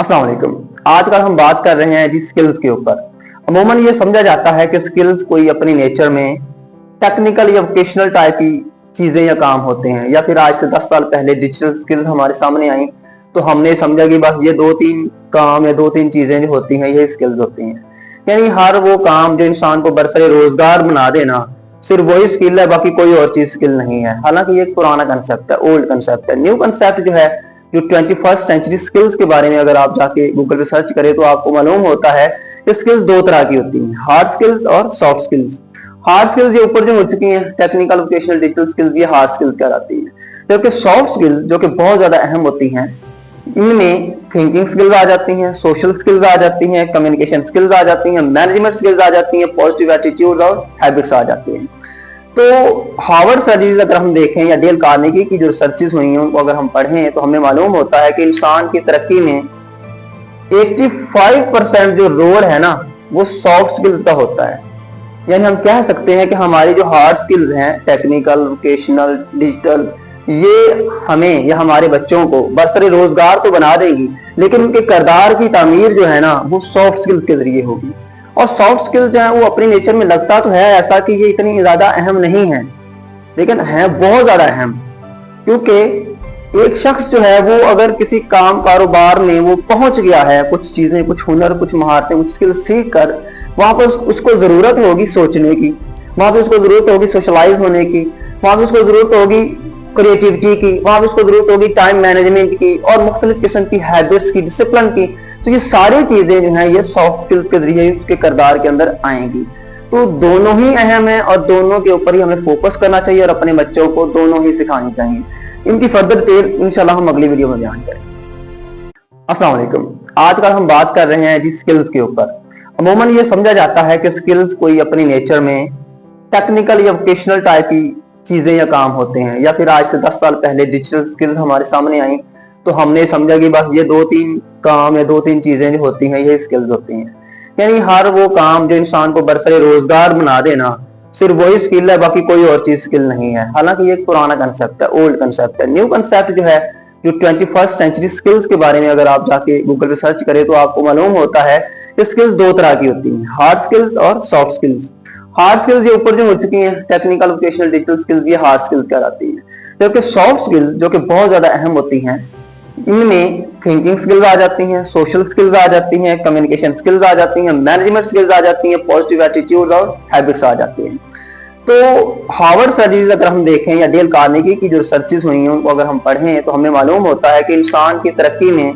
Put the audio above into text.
अस्सलाम वालेकुम। आजकल हम बात कर रहे हैं जी स्किल्स के ऊपर। अमूमन ये समझा जाता है कि स्किल्स कोई अपनी नेचर में टेक्निकल या वोकेशनल टाइप की चीजें या काम होते हैं, या फिर आज से 10 साल पहले डिजिटल स्किल्स हमारे सामने आई तो हमने समझा कि बस ये दो तीन काम या दो तीन चीजें जो होती हैं ये स्किल्स होती हैं। यानी हर वो काम जो इंसान को बरसरे रोजगार बना देना, सिर्फ वही स्किल है, बाकी कोई और चीज स्किल नहीं है। हालांकि ये एक पुराना कंसेप्ट है, ओल्ड कंसेप्ट है। न्यू कंसेप्ट जो है, जो 21st सेंचुरी स्किल्स के बारे में अगर आप जाके गूगल पे सर्च करें तो आपको मालूम होता है कि स्किल्स दो तरह की होती हैं, हार्ड स्किल्स और सॉफ्ट स्किल्स। हार्ड स्किल्स ये ऊपर जो हो चुकी हैं, टेक्निकल, वोकेशनल, डिजिटल स्किल्स, ये हार्ड स्किल्स कहलाती हैं। जबकि सॉफ्ट स्किल्स जो कि बहुत ज्यादा अहम होती हैं, इनमें थिंकिंग स्किल्स आ जाती हैं, सोशल स्किल्स आ जाती हैं, कम्युनिकेशन स्किल्स आ जाती हैं, मैनेजमेंट स्किल्स आ जाती हैं, पॉजिटिव एटीट्यूड और हैबिट्स आ जाती हैं। तो हार्वर्ड स्टडीज अगर हम देखें या डेल कार्नेगी की जो रिसर्चेस हुई हैं उनको अगर हम पढ़ें तो हमें मालूम होता है कि इंसान की तरक्की में 85% जो रोल है ना वो सॉफ्ट स्किल्स का होता है। यानी हम कह सकते हैं कि हमारी जो हार्ड स्किल्स हैं, टेक्निकल, वोकेशनल, डिजिटल, ये हमें या हमारे बच्चों को बरसरे रोजगार तो बना देगी, लेकिन उनके किरदार की तामीर जो है ना वो सॉफ्ट स्किल्स के जरिए होगी। और सॉफ्ट स्किल्स जो है वो अपनी नेचर में लगता तो है ऐसा कि ये इतनी ज्यादा अहम नहीं है, लेकिन है बहुत ज्यादा अहम। क्योंकि एक शख्स जो है वो अगर किसी काम कारोबार में वो पहुंच गया है, कुछ चीजें, कुछ हुनर, कुछ महारतें, कुछ स्किल सीख कर, वहां पर उसको जरूरत होगी सोचने की, वहां पर उसको जरूरत होगी सोशलाइज होने की, वहां पर उसको जरूरत होगी क्रिएटिविटी की, वहां पर उसको जरूरत होगी टाइम मैनेजमेंट की और मुख्तलिफ किस्म की हैबिट्स की, डिसिप्लिन की। तो ये सारी चीजें जो हैं ये सॉफ्ट स्किल्स के जरिए उसके किरदार के अंदर आएंगी। तो दोनों ही अहम है और दोनों के ऊपर ही हमें फोकस करना चाहिए और अपने बच्चों को दोनों ही सिखानी चाहिए। इनकी फर्दर डिटेल इंशाल्लाह हम अगली वीडियो में बयान करेंगे। अस्सलाम वालेकुम। आजकल हम बात कर रहे हैं जी स्किल्स के ऊपर। अमूमन ये समझा जाता है कि स्किल्स कोई अपनी नेचर में टेक्निकल या वोकेशनल टाइप की चीजें या काम होते हैं, या फिर आज से 10 साल पहले डिजिटल स्किल्स हमारे सामने आई तो हमने समझा कि बस ये दो तीन काम या दो तीन चीजें जो होती हैं ये स्किल्स होती हैं। यानी हर वो काम जो इंसान को बरसरे रोजगार बना देना, सिर्फ वही स्किल है, बाकी कोई और चीज स्किल नहीं है। हालांकि ये एक पुराना कंसेप्ट है, ओल्ड कंसेप्ट है। न्यू कंसेप्ट जो है, जो 21st सेंचुरी स्किल्स के बारे में अगर आप जाके गूगल पे सर्च करें तो आपको मालूम होता है कि स्किल्स दो तरह की होती हैं, हार्ड स्किल्स और सॉफ्ट स्किल्स। हार्ड स्किल्स ये ऊपर जो हो चुकी हैं, टेक्निकल, वोकेशनल, डिजिटल स्किल्स, ये हार्ड स्किल्स कहलाती हैं। जबकि सॉफ्ट स्किल्स जो कि बहुत ज्यादा अहम होती हैं, इनमें थिंकिंग स्किल्स आ जाती हैं, सोशल स्किल्स आ जाती हैं, कम्युनिकेशन स्किल्स आ जाती हैं, मैनेजमेंट स्किल्स आ जाती हैं, पॉजिटिव एटीट्यूड और हैबिट्स आ जाती हैं। तो हार्वर्ड स्टडीज अगर हम देखें या डेल कार्नेगी की जो रिसर्चेस हुई हैं उनको अगर हम पढ़ें तो हमें मालूम होता है कि इंसान की तरक्की में